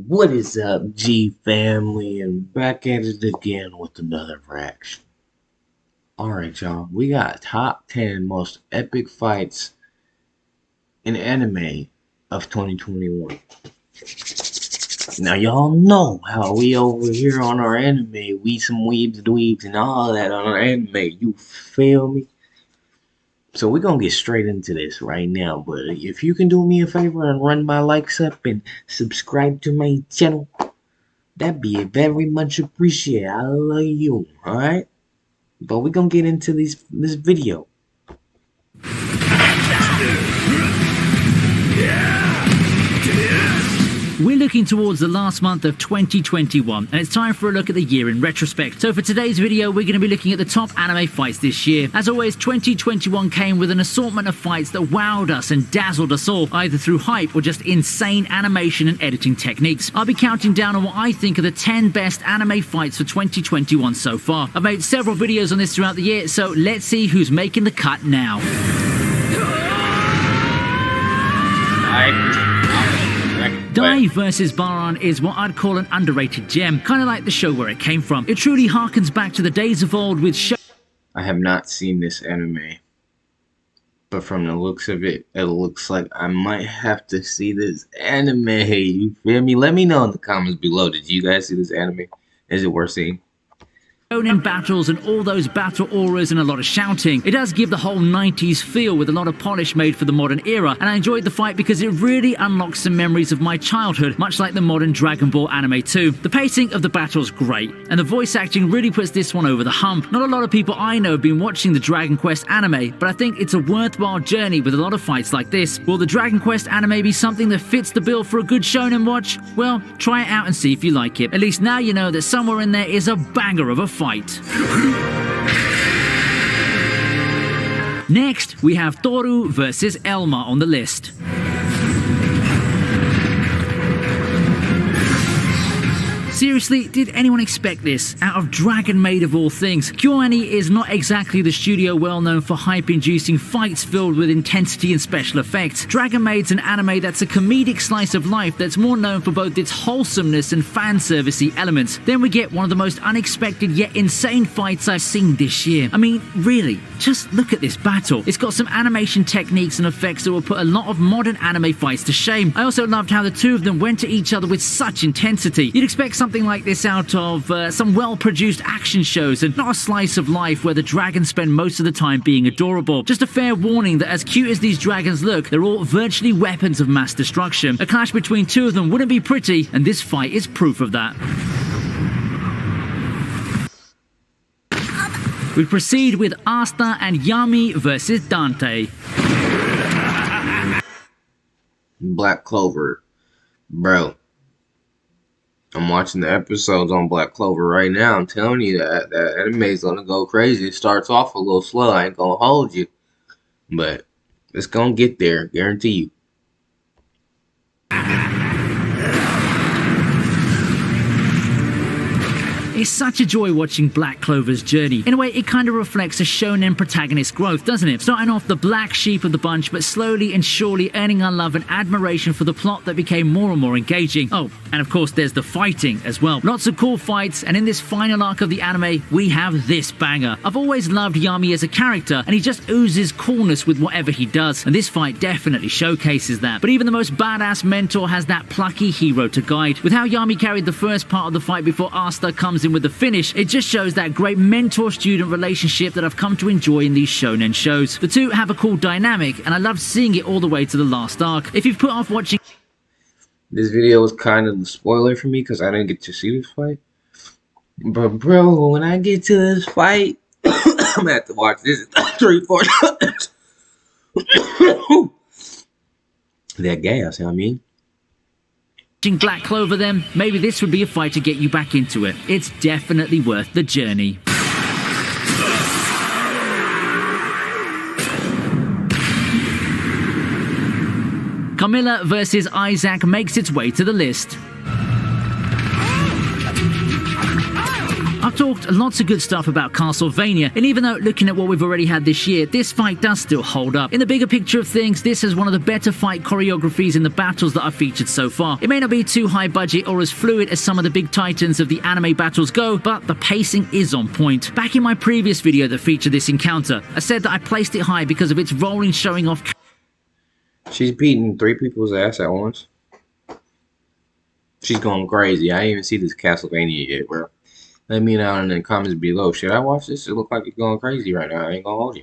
What is up, G family, and back at it again with another reaction. Alright, y'all, we got top 10 most epic fights in anime of 2021. Now, y'all know how we over here on our anime, we some weebs, dweebs, and all that on our anime, you feel me? So we're gonna get straight into this right now, but if you can do me a favor and run my likes up and subscribe to my channel, that'd be very much appreciated. I love you, alright? But we're gonna get into this video. We're looking towards the last month of 2021, and it's time for a look at the year in retrospect. So for today's video, we're going to be looking at the top anime fights this year. As always, 2021 came with an assortment of fights that wowed us and dazzled us all, either through hype or just insane animation and editing techniques. I'll be counting down on what I think are the 10 best anime fights for 2021 so far. I've made several videos on this throughout the year, so let's see who's making the cut now. Dai vs. Baran is what I'd call an underrated gem, kind of like the show where it came from. It truly harkens back to the days of old with I have not seen this anime, but from the looks of it, it looks like I might have to see this anime. You feel me? Let me know in the comments below. Did you guys see this anime? Is it worth seeing? shonen battles and all those battle auras and a lot of shouting. It does give the whole 90s feel with a lot of polish made for the modern era, and I enjoyed the fight because it really unlocks some memories of my childhood, much like the modern Dragon Ball anime too. The pacing of the battle's great, and the voice acting really puts this one over the hump. Not a lot of people I know have been watching the Dragon Quest anime, but I think it's a worthwhile journey with a lot of fights like this. Will the Dragon Quest anime be something that fits the bill for a good shonen watch? Well, try it out and see if you like it. At least now you know that somewhere in there is a banger of a fight. Next, we have Toru vs. Elma on the list. Seriously, did anyone expect this? Out of Dragon Maid of all things. KyoAni is not exactly the studio well known for hype-inducing fights filled with intensity and special effects. Dragon Maid's an anime that's a comedic slice of life that's more known for both its wholesomeness and fan-servicey elements. Then we get one of the most unexpected yet insane fights I've seen this year. I mean, really, just look at this battle. It's got some animation techniques and effects that will put a lot of modern anime fights to shame. I also loved how the two of them went to each other with such intensity. You'd expect something like this out of some well-produced action shows and not a slice of life where the dragons spend most of the time being adorable. Just a fair warning that as cute as these dragons look, they're all virtually weapons of mass destruction. A clash between two of them wouldn't be pretty, and this fight is proof of that. We proceed with Asta and Yami vs. Dante. Black Clover, bro. I'm watching the episodes on Black Clover right now. I'm telling you that anime's gonna go crazy. It starts off a little slow. I ain't gonna hold you, but it's gonna get there. Guarantee you. It's such a joy watching Black Clover's journey. In a way, it kind of reflects a shonen protagonist's growth, doesn't it? Starting off the black sheep of the bunch, but slowly and surely earning our love and admiration for the plot that became more and more engaging. Oh, and of course there's the fighting as well. Lots of cool fights, and in this final arc of the anime, we have this banger. I've always loved Yami as a character, and he just oozes coolness with whatever he does, and this fight definitely showcases that. But even the most badass mentor has that plucky hero to guide. With how Yami carried the first part of the fight before Asta comes in with the finish, it just shows that great mentor-student relationship that I've come to enjoy in these shonen shows. The two have a cool dynamic, and I loved seeing it all the way to the last arc. If you've put off watching... This video was kind of a spoiler for me because I didn't get to see this fight. But bro, when I get to this fight, I'm gonna have to watch this 3-4 times. That gas, I mean. Black Clover then, maybe this would be a fight to get you back into it. It's definitely worth the journey. Camilla vs. Isaac makes its way to the list. Our I've talked lots of good stuff about Castlevania, and even though looking at what we've already had this year, this fight does still hold up. In the bigger picture of things, this is one of the better fight choreographies in the battles that I've featured so far. It may not be too high budget or as fluid as some of the big titans of the anime battles go, but the pacing is on point. Back in my previous video that featured this encounter, I said that I placed it high because of its rolling showing off. She's beating 3 people's ass at once. She's going crazy. I didn't even see this Castlevania yet, bro. Let me know in the comments below. Should I watch this? It look like it's going crazy right now. I ain't gonna hold you.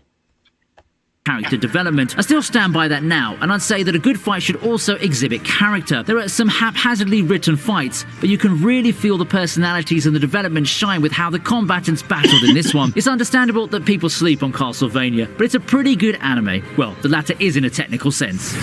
Character development. I still stand by that now, and I'd say that a good fight should also exhibit character. There are some haphazardly written fights, but you can really feel the personalities and the development shine with how the combatants battled in this one. It's understandable that people sleep on Castlevania, but it's a pretty good anime. Well, the latter is in a technical sense.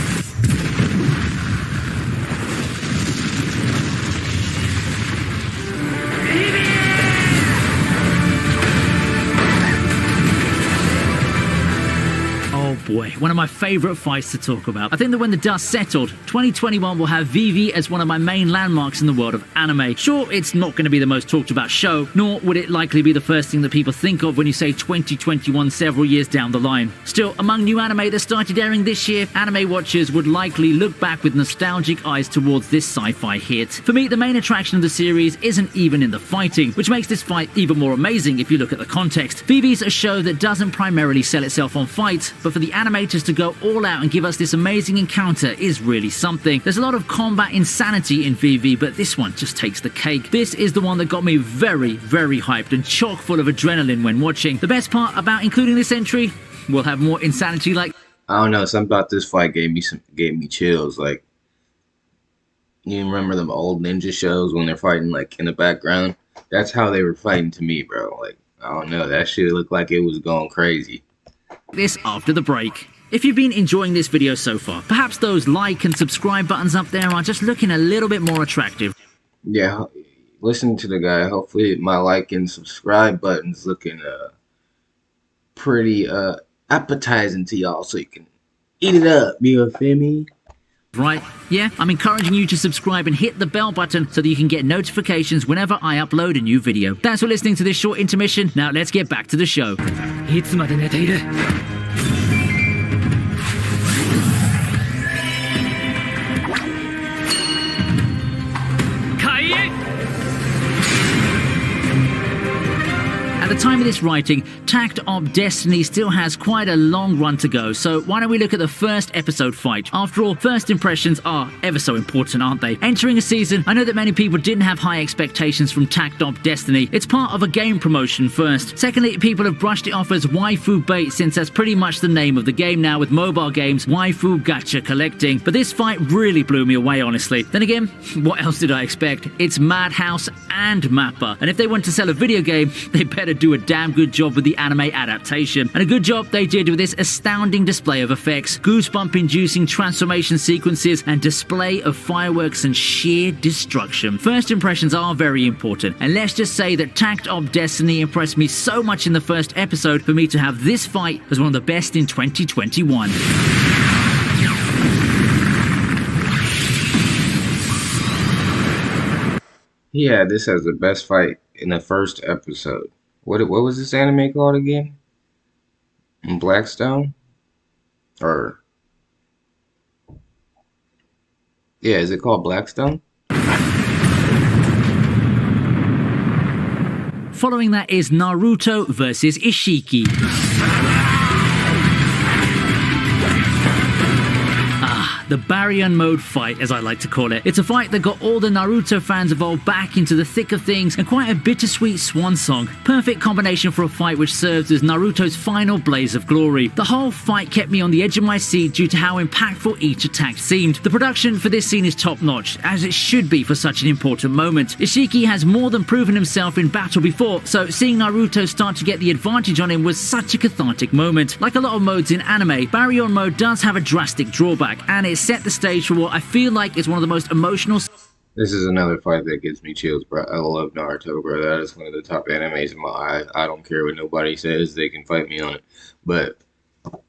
Boy, one of my favourite fights to talk about. I think that when the dust settled, 2021 will have Vivi as one of my main landmarks in the world of anime. Sure, it's not going to be the most talked about show, nor would it likely be the first thing that people think of when you say 2021 several years down the line. Still, among new anime that started airing this year, anime watchers would likely look back with nostalgic eyes towards this sci-fi hit. For me, the main attraction of the series isn't even in the fighting, which makes this fight even more amazing if you look at the context. Vivi's a show that doesn't primarily sell itself on fights, but for the animators to go all out and give us this amazing encounter is really something. There's a lot of combat insanity in Vivi, but this one just takes the cake. This is the one that got me very, very hyped and chock full of adrenaline when watching. The best part about including this entry, we'll have more insanity like... I don't know, something about this fight gave me chills. Like, you remember them old ninja shows when they're fighting like in the background? That's how they were fighting to me, bro. Like, I don't know, that shit looked like it was going crazy. This after the break. If you've been enjoying this video so far, perhaps those like and subscribe buttons up there are just looking a little bit more attractive. Yeah, listen to the guy. Hopefully my like and subscribe button's looking pretty appetizing to y'all, so you can eat it up. You feel me? Right? Yeah, I'm encouraging you to subscribe and hit the bell button so that you can get notifications whenever I upload a new video. Thanks for listening to this short intermission. Now let's get back to the show. いつまで寝ている? At the time of this writing, Takt Op Destiny still has quite a long run to go, so why don't we look at the first episode fight? After all, first impressions are ever so important, aren't they? Entering a season, I know that many people didn't have high expectations from Takt Op Destiny. It's part of a game promotion first. Secondly, people have brushed it off as waifu bait since that's pretty much the name of the game now with mobile games, waifu gacha collecting. But this fight really blew me away, honestly. Then again, what else did I expect? It's Madhouse and Mappa, and if they want to sell a video game, they better do a damn good job with the anime adaptation. And a good job they did with this astounding display of effects, goosebump-inducing transformation sequences, and display of fireworks and sheer destruction. First impressions are very important, and let's just say that Takt Op Destiny impressed me so much in the first episode for me to have this fight as one of the best in 2021. Yeah, this has the best fight in the first episode. What was this anime called again? Blackstone? Or... yeah, is it called Blackstone? Following that is Naruto vs Ishiki. The Baryon Mode fight, as I like to call it. It's a fight that got all the Naruto fans involved back into the thick of things, and quite a bittersweet swan song. Perfect combination for a fight which serves as Naruto's final blaze of glory. The whole fight kept me on the edge of my seat due to how impactful each attack seemed. The production for this scene is top notch, as it should be for such an important moment. Ishiki has more than proven himself in battle before, so seeing Naruto start to get the advantage on him was such a cathartic moment. Like a lot of modes in anime, Baryon Mode does have a drastic drawback, and it set the stage for what I feel like is one of the most emotional... This is another fight that gives me chills, bro. I love Naruto, bro. That is one of the top animes in my eyes. I don't care what nobody says. They can fight me on it. But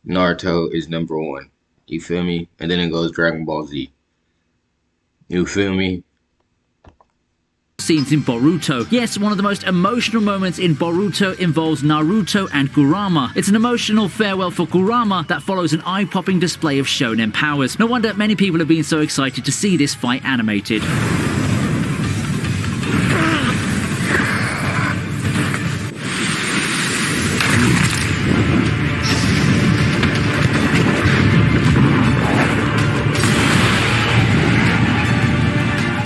Naruto is #1. You feel me? And then it goes Dragon Ball Z. You feel me? scenes in Boruto. Yes, one of the most emotional moments in Boruto involves Naruto and Kurama. It's an emotional farewell for Kurama that follows an eye-popping display of shonen powers. No wonder many people have been so excited to see this fight animated.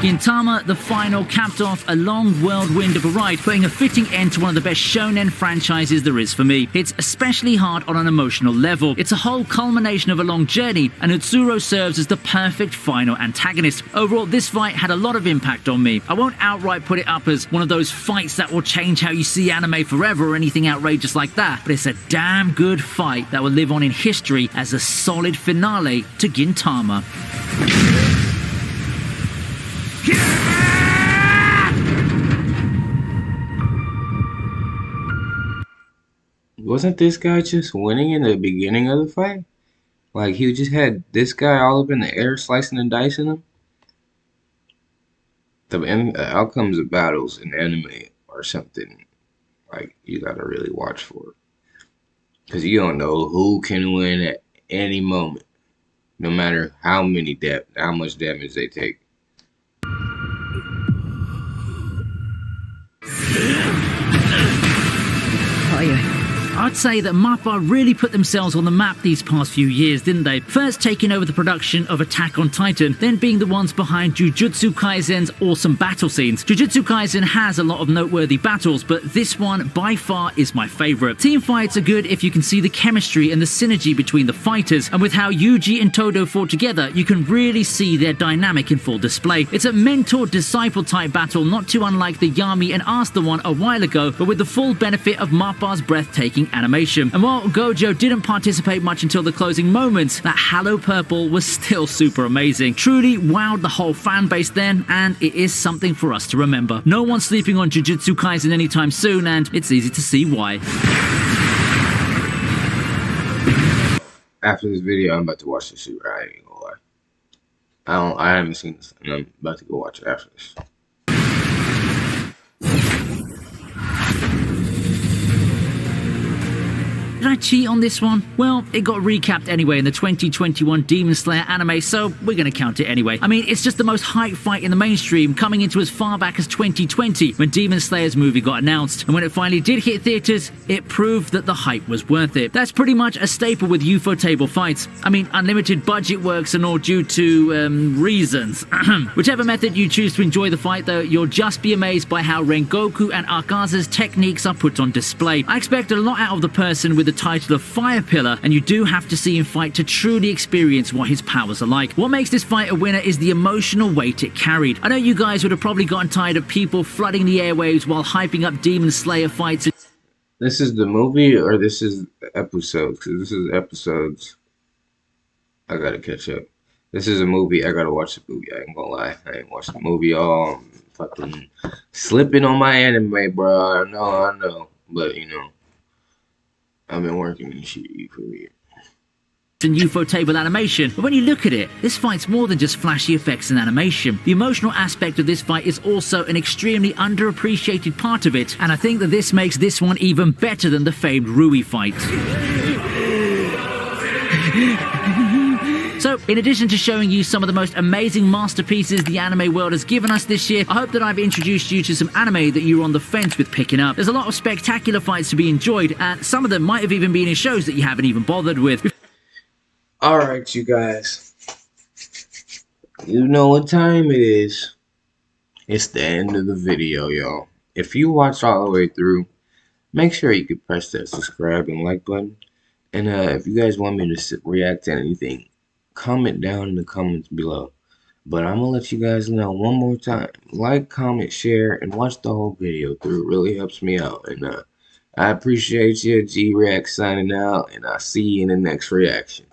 Gintama, the final, capped off a long whirlwind of a ride, putting a fitting end to one of the best shonen franchises there is for me. It's especially hard on an emotional level. It's a whole culmination of a long journey, and Utsuro serves as the perfect final antagonist. Overall, this fight had a lot of impact on me. I won't outright put it up as one of those fights that will change how you see anime forever or anything outrageous like that, but it's a damn good fight that will live on in history as a solid finale to Gintama. Wasn't this guy just winning in the beginning of the fight? Like, he just had this guy all up in the air slicing and dicing him? The outcomes of battles in anime are something, like, you gotta really watch for. Because you don't know who can win at any moment, no matter how much damage they take. I'd say that MAPPA really put themselves on the map these past few years, didn't they? First taking over the production of Attack on Titan, then being the ones behind Jujutsu Kaisen's awesome battle scenes. Jujutsu Kaisen has a lot of noteworthy battles, but this one by far is my favorite. Team fights are good if you can see the chemistry and the synergy between the fighters, and with how Yuji and Todo fought together, you can really see their dynamic in full display. It's a mentor-disciple type battle, not too unlike the Yami and Asta one a while ago, but with the full benefit of MAPPA's breathtaking animation. And while Gojo didn't participate much until the closing moments, that Halo Purple was still super amazing. Truly wowed the whole fan base then, and it is something for us to remember. No one's sleeping on Jujutsu Kaisen anytime soon, and it's easy to see why. After this video, I'm about to watch this shit, right? I ain't gonna lie. I haven't seen this, and I'm about to go watch it after this. Did I cheat on this one? Well, it got recapped anyway in the 2021 Demon Slayer anime, so we're gonna count it anyway. I mean, it's just the most hyped fight in the mainstream, coming into as far back as 2020 when Demon Slayer's movie got announced. And when it finally did hit theaters, it proved that the hype was worth it. That's pretty much a staple with Ufotable fights. I mean, unlimited budget works and all due to, reasons. Whichever method you choose to enjoy the fight though, you'll just be amazed by how Rengoku and Akaza's techniques are put on display. I expect a lot out of the person with the title of Fire Pillar, and you do have to see him fight to truly experience what his powers are like. What makes this fight a winner is the emotional weight it carried. I know you guys would have probably gotten tired of people flooding the airwaves while hyping up Demon Slayer fights. This is the movie, or this is episodes? Because this is episodes. I gotta catch up. This is a movie. I gotta watch the movie. I ain't gonna lie. I ain't watched the movie all. I'm fucking slipping on my anime, bro. I know. But, you know, I've been working and shit for years. And Ufotable animation, but when you look at it, this fight's more than just flashy effects and animation. The emotional aspect of this fight is also an extremely underappreciated part of it, and I think that this makes this one even better than the famed Rui fight. So, in addition to showing you some of the most amazing masterpieces the anime world has given us this year, I hope that I've introduced you to some anime that you were on the fence with picking up. There's a lot of spectacular fights to be enjoyed, and some of them might have even been in shows that you haven't even bothered with. Alright, you guys. You know what time it is. It's the end of the video, y'all. If you watched all the way through, make sure you can press that subscribe and like button. And if you guys want me to react to anything, comment down in the comments below. But I'm gonna let you guys know one more time. Like, comment, share, and watch the whole video through. It really helps me out. And I appreciate you. G-React signing out, and I'll see you in the next reaction.